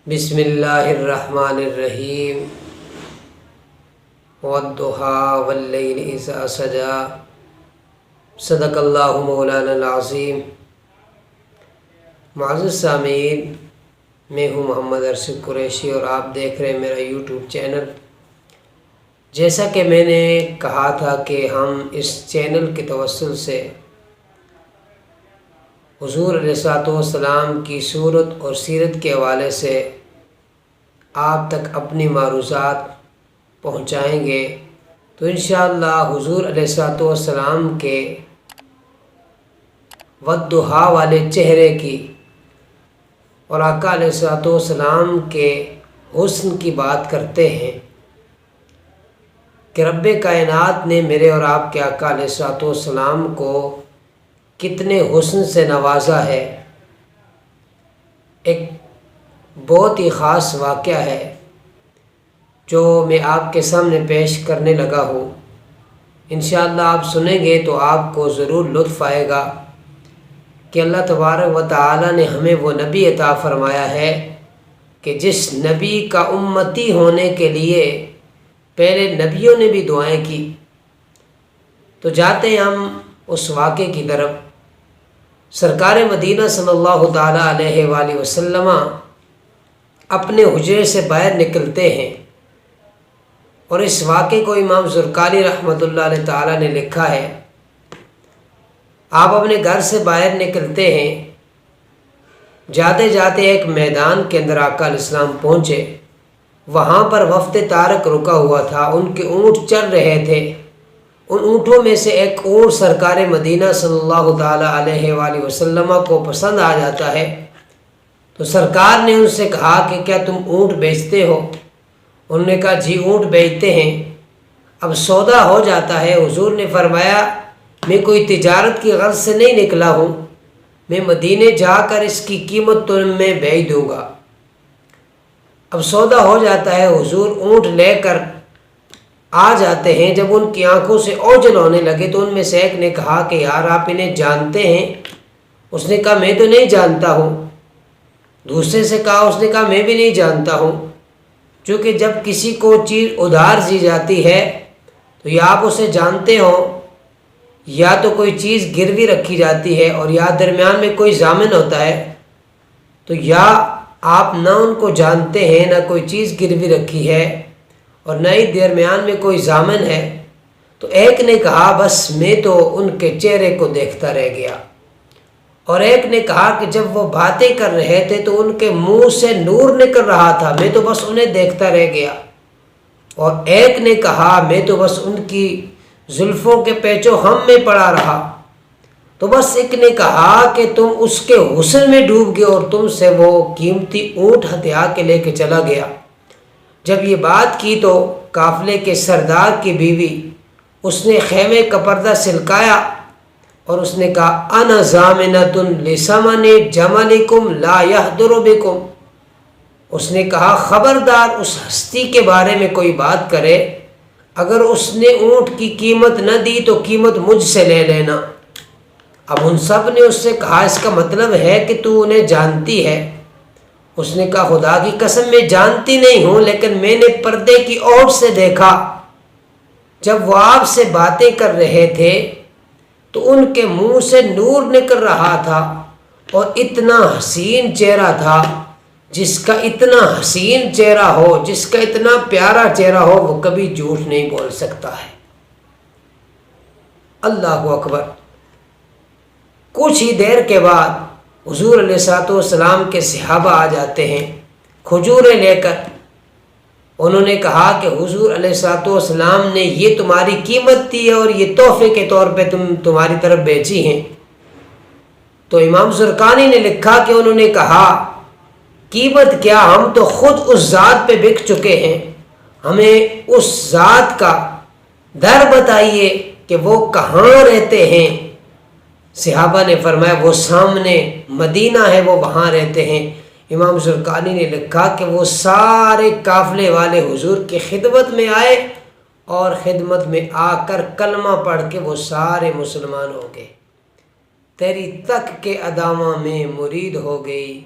بسم اللہ الرحمن الرحیم والضحیٰ واللیل اذا سجی صدق اللہ مولانا العظیم۔ معزز سامعین، میں ہوں محمد ارشد قریشی اور آپ دیکھ رہے ہیں میرا یوٹیوب چینل۔ جیسا کہ میں نے کہا تھا کہ ہم اس چینل کے توسل سے حضور علیہ الصلوۃ والسلام کی صورت اور سیرت کے حوالے سے آپ تک اپنی معروضات پہنچائیں گے، تو انشاءاللہ حضور علیہ الصلوۃ والسلام کے والضحیٰ والے چہرے کی اور آقا علیہ الصلوۃ والسلام کے حسن کی بات کرتے ہیں کہ رب کائنات نے میرے اور آپ کے آقا علیہ الصلوۃ والسلام کو کتنے حسن سے نوازا ہے۔ ایک بہت ہی خاص واقعہ ہے جو میں آپ کے سامنے پیش کرنے لگا ہوں۔ انشاءاللہ آپ سنیں گے تو آپ کو ضرور لطف آئے گا کہ اللہ تبارک و تعالی نے ہمیں وہ نبی عطا فرمایا ہے کہ جس نبی کا امتی ہونے کے لیے پہلے نبیوں نے بھی دعائیں کی۔ تو جاتے ہیں ہم اس واقعے کی طرف۔ سرکار مدینہ صلی اللہ تعالیٰ علیہ وآلہ وسلم اپنے حجرے سے باہر نکلتے ہیں، اور اس واقعے کو امام زرقانی رحمۃ اللہ علیہ تعالیٰ نے لکھا ہے۔ آپ اپنے گھر سے باہر نکلتے ہیں، جاتے جاتے ایک میدان کے اندر آقا علیہ السلام پہنچے۔ وہاں پر وفد طارق رکا ہوا تھا، ان کے اونٹ چل رہے تھے۔ ان اونٹوں میں سے ایک اونٹ سرکار مدینہ صلی اللہ تعالیٰ علیہ وآلہ وسلم کو پسند آ جاتا ہے، تو سرکار نے ان سے کہا کہ کیا تم اونٹ بیچتے ہو؟ انہوں نے کہا جی اونٹ بیچتے ہیں۔ اب سودا ہو جاتا ہے۔ حضور نے فرمایا میں کوئی تجارت کی غرض سے نہیں نکلا ہوں، میں مدینے جا کر اس کی قیمت تمہیں بیچ دوں گا۔ اب سودا ہو جاتا ہے، حضور اونٹ لے کر آ جاتے ہیں۔ جب ان کی آنکھوں سے اوجھل ہونے لگے تو ان میں سے ایک نے کہا کہ یار آپ انہیں جانتے ہیں؟ اس نے کہا میں تو نہیں جانتا ہوں۔ دوسرے سے کہا، اس نے کہا میں بھی نہیں جانتا ہوں۔ چونکہ جب کسی کو چیز ادھار دی جاتی ہے تو یا آپ اسے جانتے ہو، یا تو کوئی چیز گروی رکھی جاتی ہے اور یا درمیان میں کوئی ضامن ہوتا ہے، تو یا آپ نہ ان کو جانتے ہیں، نہ کوئی چیز گروی رکھی ہے اور نہ ہی درمیان میں کوئی ضامن ہے۔ تو ایک نے کہا بس میں تو ان کے چہرے کو دیکھتا رہ گیا، اور ایک نے کہا کہ جب وہ باتیں کر رہے تھے تو ان کے منہ سے نور نکل رہا تھا، میں تو بس انہیں دیکھتا رہ گیا۔ اور ایک نے کہا میں تو بس ان کی زلفوں کے پیچو خم میں پڑا رہا۔ تو بس ایک نے کہا کہ تم اس کے حسن میں ڈوب گئے اور تم سے وہ قیمتی اونٹ ہتھیا کے لے کے چلا گیا۔ جب یہ بات کی تو قافلے کے سردار کی بیوی، اس نے خیمے کا پردہ سلکایا اور اس نے کہا انا ضامنۃ لثمن جملکم لا یحضر بکم۔ اس نے کہا خبردار اس ہستی کے بارے میں کوئی بات کرے، اگر اس نے اونٹ کی قیمت نہ دی تو قیمت مجھ سے لے لینا۔ اب ان سب نے اس سے کہا اس کا مطلب ہے کہ تو انہیں جانتی ہے؟ اس نے کہا خدا کی قسم میں جانتی نہیں ہوں، لیکن میں نے پردے کی اوٹ سے دیکھا جب وہ آپ سے باتیں کر رہے تھے تو ان کے منہ سے نور نکل رہا تھا، اور اتنا حسین چہرہ تھا۔ جس کا اتنا حسین چہرہ ہو، جس کا اتنا پیارا چہرہ ہو، وہ کبھی جھوٹ نہیں بول سکتا ہے۔ اللہ اکبر۔ کچھ ہی دیر کے بعد حضور علیہ الصلوۃ والسلام کے صحابہ آ جاتے ہیں کھجوریں لے کر۔ انہوں نے کہا کہ حضور علیہ الصلوۃ والسلام نے یہ تمہاری قیمت دی ہے اور یہ تحفے کے طور پہ تمہاری طرف بیچی ہیں۔ تو امام زرقانی نے لکھا کہ انہوں نے کہا قیمت کیا، ہم تو خود اس ذات پہ بک چکے ہیں، ہمیں اس ذات کا در بتائیے کہ وہ کہاں رہتے ہیں۔ صحابہ نے فرمایا وہ سامنے مدینہ ہے، وہ وہاں رہتے ہیں۔ امام زرقانی نے لکھا کہ وہ سارے قافلے والے حضور کی خدمت میں آئے، اور خدمت میں آ کر کلمہ پڑھ کے وہ سارے مسلمان ہو گئے۔ تیری تک کے ادامہ میں مرید ہو گئی،